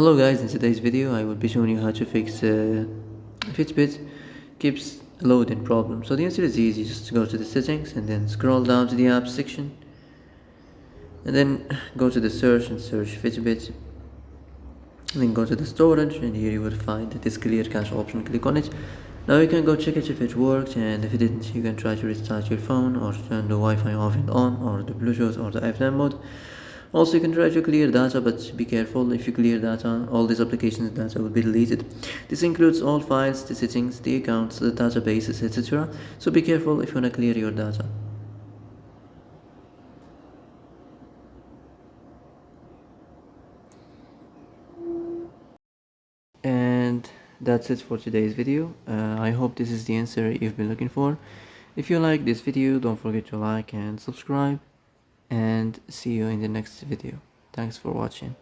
Hello guys, in today's video I will be showing you how to fix Fitbit keeps loading problem. So the answer is easy, just go to the settings and then scroll down to the apps section and then go to the search and search Fitbit and then go to the storage and here you will find this clear cache option. Click on it. Now you can go check it if it worked, and if it didn't you can try to restart your phone or turn the Wi-Fi off and on, or the Bluetooth or the airplane mode. Also, you can try to clear data, but be careful. If you clear data, all these applications data will be deleted. This includes all files, the settings, the accounts, the databases, etc. So be careful if you want to clear your data. And that's it for today's video. I hope this is the answer you've been looking for. If you like this video, don't forget to like and subscribe, and see you in the next video. Thanks for watching.